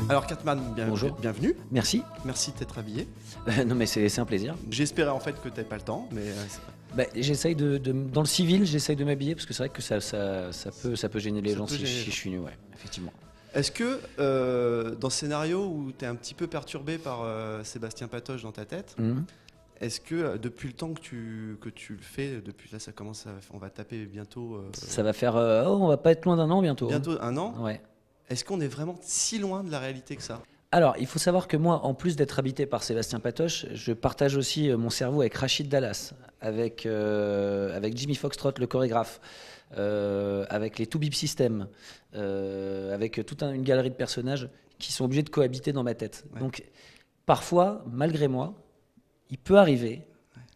Alors Cartman, Bonjour. Bienvenue. Merci. Merci de t'être habillé. Non mais c'est un plaisir. J'espérais en fait que tu n'avais pas le temps, mais c'est pas... J'essaye dans le civil, j'essaye de m'habiller parce que c'est vrai que ça peut gêner les gens si je suis nu, ouais, effectivement. Est-ce que dans ce scénario où tu es un petit peu perturbé par Sébastien Patoche dans ta tête, est-ce que depuis le temps que tu le fais, depuis là ça commence on va taper bientôt... Ça va faire... on va pas être loin d'un an bientôt. Bientôt un an. Ouais. Est-ce qu'on est vraiment si loin de la réalité que ça ? Alors, il faut savoir que moi, en plus d'être habité par Sébastien Patoche, je partage aussi mon cerveau avec Rachid Dallas, avec Jimmy Foxtrot, le chorégraphe, avec les Two Beep Systems, avec toute une galerie de personnages qui sont obligés de cohabiter dans ma tête. Ouais. Donc, parfois, malgré moi, il peut arriver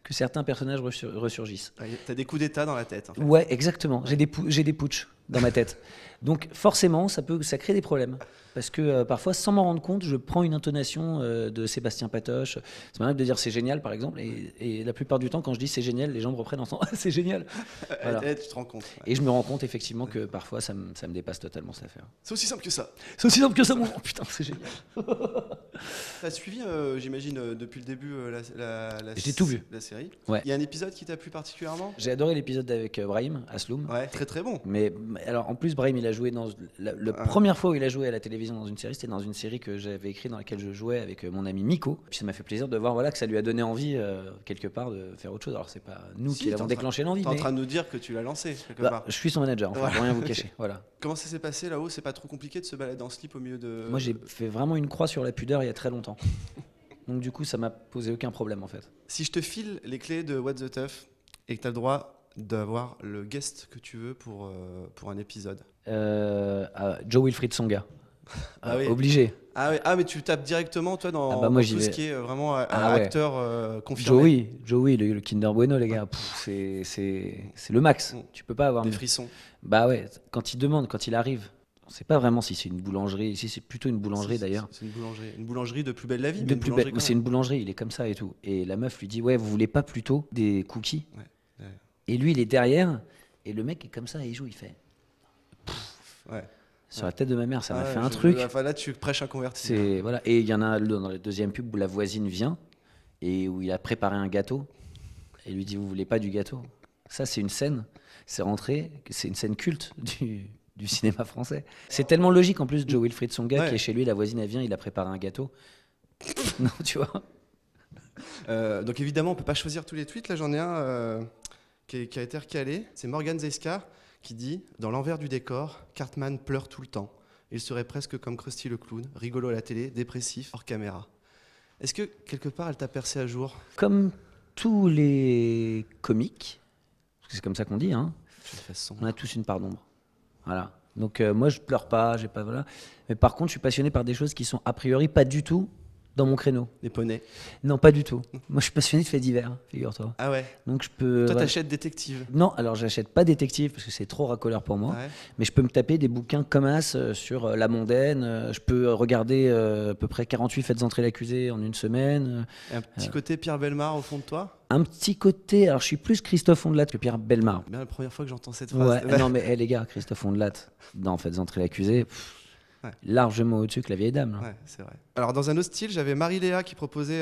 que certains personnages ressurgissent. T'as des coups d'état dans la tête, en fait. Ouais, exactement. J'ai des putschs dans ma tête. Donc forcément, ça crée des problèmes. Parce que parfois, sans m'en rendre compte, je prends une intonation de Sébastien Patoche. Ça m'arrive de dire c'est génial, par exemple. Et la plupart du temps, quand je dis c'est génial, les gens me reprennent en disant c'est génial. Voilà. Tu te rends compte. Ouais. Et je me rends compte effectivement que parfois, ça me dépasse totalement cette affaire. C'est aussi simple que ça. C'est aussi simple que ça, mon oh, putain, c'est génial. T'as suivi, j'imagine, depuis le début J'ai tout vu. La série. Ouais. Il y a un épisode qui t'a plu particulièrement ? J'ai adoré l'épisode avec Brahim Asloum. Ouais, très très bon. Mais alors, en plus, Brahim, il a joué dans la première fois où il a joué à la télévision dans une série, c'était dans une série que j'avais écrite dans laquelle je jouais avec mon ami Miko. Puis ça m'a fait plaisir de voir que ça lui a donné envie quelque part de faire autre chose. Alors c'est pas nous qui l'avons déclenché l'envie. T'es en train de nous dire que tu l'as lancé quelque part. Je suis son manager, enfin, pour rien vous cacher. Voilà. Comment ça s'est passé là-haut ? C'est pas trop compliqué de se balader en slip au milieu de... Moi j'ai fait vraiment une croix sur la pudeur il y a très longtemps. Donc du coup ça m'a posé aucun problème en fait. Si je te file les clés de What the Tuff et que tu as le droit d'avoir le guest que tu veux pour un épisode. Joe Wilfried Tsonga. Oui. Obligé. Mais tu tapes directement toi dans moi, tout ce qui est vraiment acteur confirmé. Joey, le Kinder Bueno les gars, c'est le max. Tu peux pas avoir des frissons. Bah ouais, quand il arrive, on sait pas vraiment si c'est une boulangerie, ici c'est plutôt une boulangerie d'ailleurs. C'est une boulangerie de Plus belle la vie. C'est une boulangerie, il est comme ça et tout. Et la meuf lui dit ouais, vous voulez pas plutôt des cookies ? Ouais. Et lui il est derrière et le mec est comme ça et il joue, il fait. Ouais. Sur la tête de ma mère, ça m'a fait un truc. Enfin, là, tu prêches un converti. Voilà. Et il y en a dans la deuxième pub où la voisine vient et où il a préparé un gâteau et lui dit vous voulez pas du gâteau ? Ça c'est une scène, c'est une scène culte du cinéma français. C'est tellement logique en plus. Joe Wilfried Tsonga qui est chez lui, la voisine elle vient, il a préparé un gâteau. Non, tu vois. Donc évidemment on peut pas choisir tous les tweets. Là j'en ai un qui a été recalé. C'est Morgan Zeska qui dit « Dans l'envers du décor, Cartman pleure tout le temps. Il serait presque comme Krusty le clown, rigolo à la télé, dépressif, hors caméra. » Est-ce que, quelque part, elle t'a percé à jour ? Comme tous les comiques, parce que c'est comme ça qu'on dit, hein, on a tous une part d'ombre. Voilà. Donc moi, je pleure pas, j'ai pas... Voilà. Mais par contre, je suis passionné par des choses qui sont a priori pas du tout dans mon créneau. Les poneys ? Non, pas du tout. Moi, je suis passionné de faits divers, figure-toi. Ah ouais ? Donc je peux... Toi, t'achètes Détective ? Non, alors j'achète pas Détective parce que c'est trop racoleur pour moi. Ouais. Mais je peux me taper des bouquins comme as sur la mondaine. Je peux regarder à peu près 48 Faites entrer l'accusé en une semaine. Et un petit côté Pierre Bellemare au fond de toi ? Un petit côté... Alors je suis plus Christophe Ondelat que Pierre Bellemare. C'est bien la première fois que j'entends cette phrase. Ouais. Non mais les gars, Christophe Ondelat dans Faites entrer l'accusé... largement au-dessus que la vieille dame. Là. Ouais, c'est vrai. Alors, dans un autre style, j'avais Marie-Léa qui proposait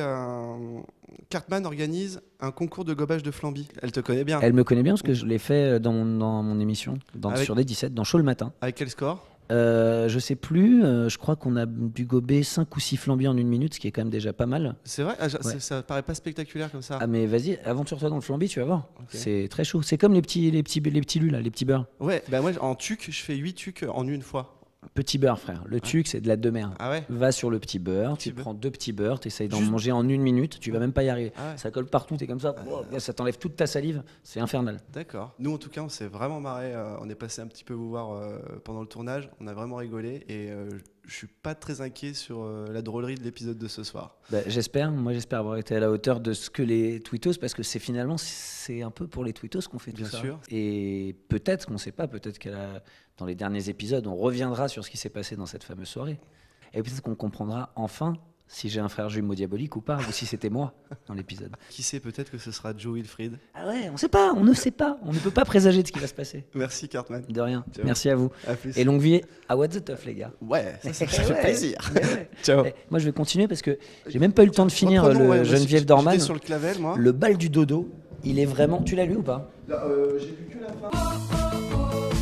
Cartman organise un concours de gobage de flambi. Elle te connaît bien. Elle me connaît bien parce que je l'ai fait dans mon émission, sur des 17, dans Chaud le matin. Avec quel score ? Je sais plus. Je crois qu'on a dû gober 5 ou 6 flambis en une minute, ce qui est quand même déjà pas mal. C'est vrai ? Ça paraît pas spectaculaire comme ça. Ah, mais vas-y, aventure-toi dans le flambi, tu vas voir. Okay. C'est très chaud. C'est comme les petits lus, là, les petits beurres. Ouais, bah moi, en tuc, je fais 8 tucs en une fois. Petit beurre, frère. Le tuc, c'est de la demeure. Ah ouais. Va sur le petit beurre, tu prends 2 petits beurres, tu essayes d'en manger en une minute, tu vas même pas y arriver. Ah ouais. Ça colle partout, t'es comme ça, ça t'enlève toute ta salive, c'est infernal. D'accord. Nous, en tout cas, on s'est vraiment marré. On est passé un petit peu vous voir pendant le tournage, on a vraiment rigolé et je suis pas très inquiet sur la drôlerie de l'épisode de ce soir. Bah, j'espère avoir été à la hauteur de ce que les tweetos, parce que c'est un peu pour les tweetos qu'on fait tout ça. Bien sûr. Et peut-être qu'on sait pas, peut-être dans les derniers épisodes, on reviendra sur ce qui s'est passé dans cette fameuse soirée. Et peut-être qu'on comprendra enfin si j'ai un frère jumeau diabolique ou pas, ou si c'était moi dans l'épisode. Qui sait, peut-être que ce sera Joe Wilfried. Ah ouais, on sait pas, on ne sait pas. On ne peut pas présager de ce qui va se passer. Merci Cartman. De rien. Ciao. Merci à vous. À plus. Et longue vie à What the Tough, les gars. Ouais, ça Ouais, fait plaisir. ouais. Ciao. Moi, je vais continuer parce que j'ai même pas eu le temps de finir Reprenons, le ouais, Geneviève Dorman. J'étais sur le clavel, moi. Le bal du dodo, il est vraiment. Tu l'as lu ou pas? J'ai vu que la fin.